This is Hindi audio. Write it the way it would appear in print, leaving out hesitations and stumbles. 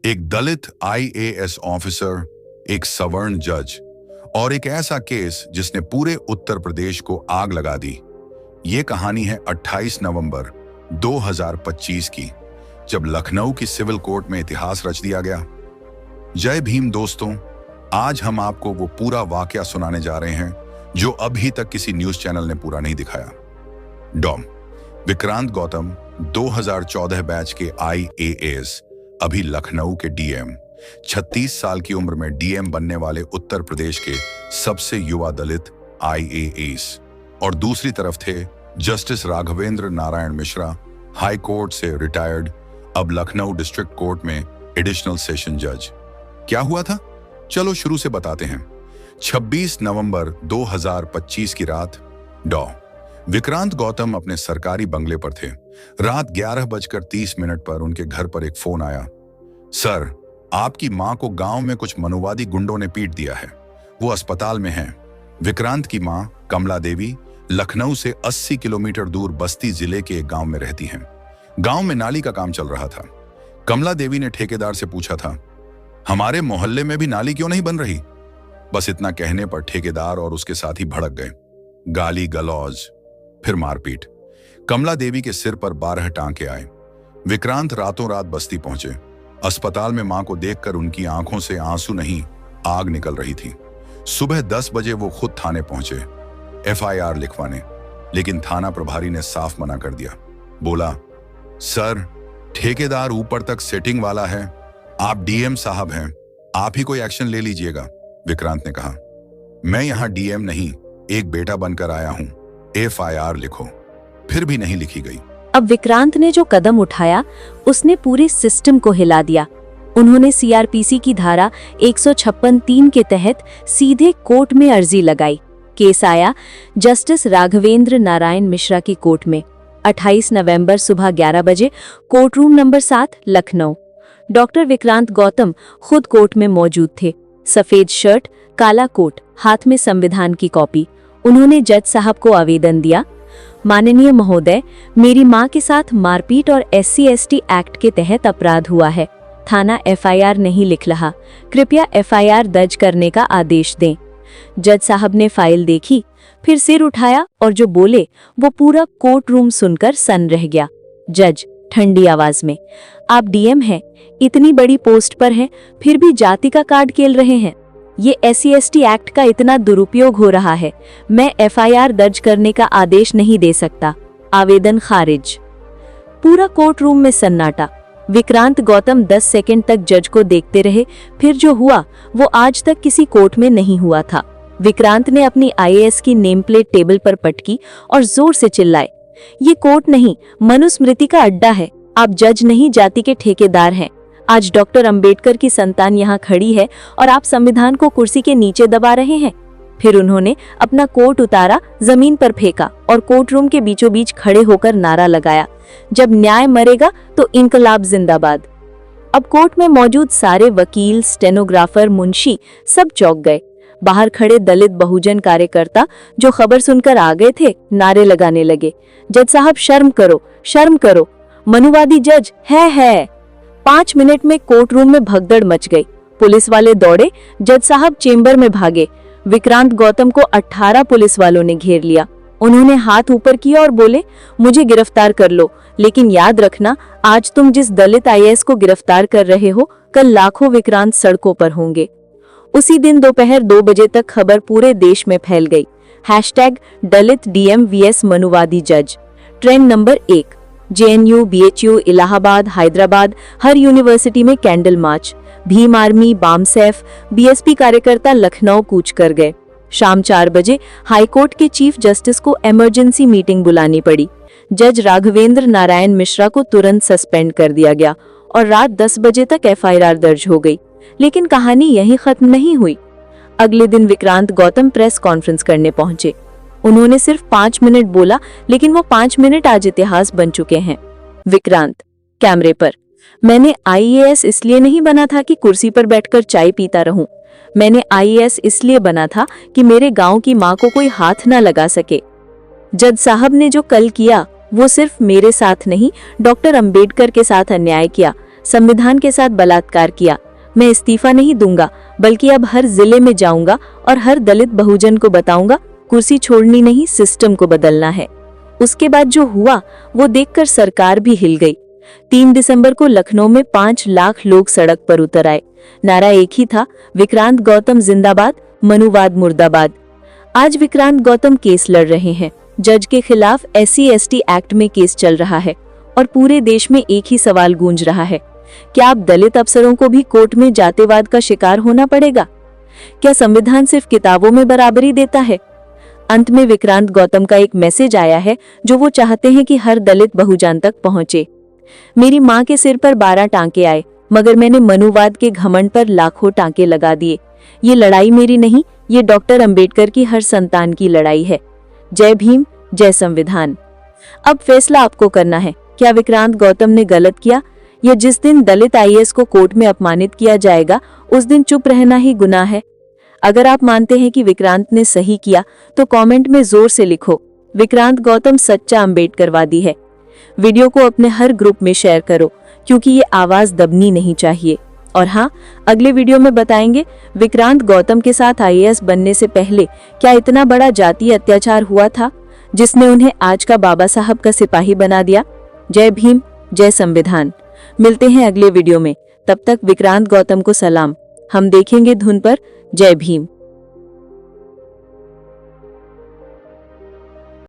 एक दलित आईएएस ऑफिसर, एक सवर्ण जज और एक ऐसा केस जिसने पूरे उत्तर प्रदेश को आग लगा दी। ये कहानी है 28 नवंबर 2025 की, जब लखनऊ की सिविल कोर्ट में इतिहास रच दिया गया। जय भीम दोस्तों, आज हम आपको वो पूरा वाकया सुनाने जा रहे हैं जो अभी तक किसी न्यूज चैनल ने पूरा नहीं दिखाया। डॉम विक्रांत गौतम 2014 बैच के आईएएस, अभी लखनऊ के डीएम, 36 साल की उम्र में डीएम बनने वाले उत्तर प्रदेश के सबसे युवा दलित आईएएस। और दूसरी तरफ थे justice Raghavendra Narayan Mishra, high court से रिटायर्ड, अब लखनऊ डिस्ट्रिक्ट कोर्ट में एडिशनल सेशन जज। क्या हुआ था, चलो शुरू से बताते हैं। 26 नवंबर 2025 की रात डॉ विक्रांत गौतम अपने सरकारी बंगले पर थे। रात 11:30 पर उनके घर पर एक फोन आया। सर, आपकी मां को गांव में कुछ मनुवादी गुंडों ने पीट दिया है, वो अस्पताल में हैं। विक्रांत की मां कमला देवी लखनऊ से 80 किलोमीटर दूर बस्ती जिले के एक गांव में रहती हैं। गांव में नाली का काम चल रहा था। कमला देवी ने ठेकेदार से पूछा था, हमारे मोहल्ले में भी नाली क्यों नहीं बन रही? बस इतना कहने पर ठेकेदार और उसके साथी भड़क गए। गाली गलौज, फिर मारपीट। कमला देवी के सिर पर 12 टांके आए। विक्रांत रातों रात बस्ती पहुंचे। अस्पताल में मां को देखकर उनकी आंखों से आंसू नहीं, आग निकल रही थी। सुबह 10 बजे वो खुद थाने पहुंचे एफआईआर लिखवाने, लेकिन थाना प्रभारी ने साफ मना कर दिया। बोला, सर, ठेकेदार ऊपर तक सेटिंग वाला है, आप डीएम साहब हैं, आप ही कोई एक्शन ले लीजिएगा। विक्रांत ने कहा, मैं यहां डीएम नहीं, एक बेटा बनकर आया हूं, एफआईआर लिखो। फिर भी नहीं लिखी गई। अब विक्रांत ने जो कदम उठाया उसने पूरे सिस्टम को हिला दिया। उन्होंने सीआरपीसी की धारा 156(3) के तहत सीधे कोर्ट में अर्जी लगाई। केस आया जस्टिस राघवेंद्र नारायण मिश्रा की कोर्ट में। 28 नवंबर सुबह 11 बजे, court room number 7, Lucknow. Doctor Vikrant Gautam खुद कोर्ट में मौजूद थे। सफेद शर्ट, काला कोट, हाथ में संविधान की कॉपी। उन्होंने जज साहब को आवेदन दिया, माननीय महोदय, मेरी मां के साथ मारपीट और SC/ST एक्ट के तहत अपराध हुआ है। थाना एफआईआर नहीं लिख रहा, कृपया एफआईआर दर्ज करने का आदेश दें। जज साहब ने फाइल देखी, फिर सिर उठाया और जो बोले वो पूरा कोर्ट रूम सुनकर सन्न रह गया। जज ठंडी आवाज में, आप डीएम हैं, इतनी बड़ी पोस्ट पर हैं, फिर भी जाति का कार्ड खेल रहे हैं। ये SC/ST एक्ट का इतना दुरुपयोग हो रहा है, मैं एफआईआर दर्ज करने का आदेश नहीं दे सकता। आवेदन खारिज। पूरा कोर्ट रूम में सन्नाटा। विक्रांत गौतम 10 सेकंड तक जज को देखते रहे, फिर जो हुआ वो आज तक किसी कोर्ट में नहीं हुआ था। विक्रांत ने अपनी आईएएस की नेम प्लेट टेबल पर पटकी और जोर से चिल्लाए, ये कोर्ट नहीं, मनुस्मृति का अड्डा है। आप जज नहीं, जाति के ठेकेदार हैं। आज डॉक्टर अंबेडकर की संतान यहाँ खड़ी है और आप संविधान को कुर्सी के नीचे दबा रहे हैं। फिर उन्होंने अपना कोट उतारा, जमीन पर फेंका और कोर्ट रूम के बीचों बीच खड़े होकर नारा लगाया, जब न्याय मरेगा तो इनकलाब जिंदाबाद। अब कोर्ट में मौजूद सारे वकील, स्टेनोग्राफर, मुंशी सब चौंक गए। बाहर खड़े दलित बहुजन कार्यकर्ता जो खबर सुनकर आ गए थे, नारे लगाने लगे, जज साहब शर्म करो, शर्म करो, मनुवादी जज है। 5 मिनट में कोर्ट रूम में भगदड़ मच गई। पुलिस वाले दौड़े, जज साहब चेंबर में भागे। विक्रांत गौतम को 18 पुलिस वालों ने घेर लिया। उन्होंने हाथ ऊपर किया और बोले, मुझे गिरफ्तार कर लो, लेकिन याद रखना, आज तुम जिस दलित आईएएस को गिरफ्तार कर रहे हो, कल लाखों विक्रांत सड़कों पर होंगे। उसी दिन दोपहर 2 बजे तक खबर पूरे देश में फैल गई। #दलित डीएम vs मनुवादी जज। Trend number 1। JNU, BHU, Allahabad, Hyderabad, हर यूनिवर्सिटी में candle march. Bhim army, BAMCEF, BSP कार्यकर्ता लखनऊ कूच कर गए। शाम 4 बजे हाईकोर्ट के चीफ जस्टिस को इमरजेंसी मीटिंग बुलानी पड़ी। जज राघवेंद्र नारायण मिश्रा को तुरंत सस्पेंड कर दिया गया और रात 10 बजे तक एफआईआर दर्ज हो गई। लेकिन कहानी यहीं खत्म नहीं हुई। अगले दिन विक्रांत गौतम प्रेस कॉन्फ्रेंस करने पहुंचे। उन्होंने सिर्फ 5 मिनट बोला, लेकिन वो 5 मिनट आज इतिहास बन चुके हैं। विक्रांत कैमरे पर, मैंने आईएएस इसलिए नहीं बना था कि कुर्सी पर बैठकर चाय पीता रहूं। मैंने आईएएस इसलिए बना था कि मेरे गांव की मां को कोई हाथ ना लगा सके। जज साहब ने जो कल किया वो सिर्फ मेरे साथ नहीं, डॉक्टर अंबेडकर के साथ अन्याय किया, संविधान के साथ बलात्कार किया। मैं इस्तीफा नहीं दूंगा, बल्कि अब हर जिले में जाऊंगा और हर दलित बहुजन को बताऊंगा, कुर्सी छोड़नी नहीं, सिस्टम को बदलना है। उसके बाद जो हुआ वो देखकर सरकार भी हिल गई। 3 दिसंबर को लखनऊ में 5 लाख लोग सड़क पर उतर आए। नारा एक ही था, विक्रांत गौतम जिंदाबाद, मनुवाद मुर्दाबाद। आज विक्रांत गौतम केस लड़ रहे हैं। जज के खिलाफ SC/ST एक्ट में केस चल रहा है और पूरे देश में एक ही सवाल गूंज रहा है, क्या अब दलित अफसरों को भी कोर्ट में जातिवाद का शिकार होना पड़ेगा? क्या संविधान सिर्फ किताबों में बराबरी देता है? अंत में विक्रांत गौतम का एक मैसेज आया है जो वो चाहते हैं कि हर दलित बहुजन तक पहुंचे। मेरी माँ के सिर पर 12 टांके आए, मगर मैंने मनुवाद के घमंड पर लाखों टांके लगा दिए। ये लड़ाई मेरी नहीं, ये डॉक्टर अंबेडकर की हर संतान की लड़ाई है। जय भीम, जय संविधान। अब फैसला आपको करना है, क्या विक्रांत गौतम ने गलत किया, या जिस दिन दलित IAS को कोर्ट में अपमानित किया जाएगा उस दिन चुप रहना ही गुनाह है? अगर आप मानते हैं कि विक्रांत ने सही किया तो कमेंट में जोर से लिखो, विक्रांत गौतम सच्चा अंबेडकरवादी है। वीडियो को अपने हर ग्रुप में शेयर करो, क्योंकि ये आवाज दबनी नहीं चाहिए। और हाँ, अगले वीडियो में बताएंगे विक्रांत गौतम के साथ IAS बनने से पहले क्या इतना बड़ा जातीय अत्याचार हुआ था जिसने उन्हें आज का बाबा साहब का सिपाही बना दिया। जय भीम, जय संविधान। मिलते हैं अगले वीडियो में, तब तक विक्रांत गौतम को सलाम। हम देखेंगे धुन पर। जय भीम।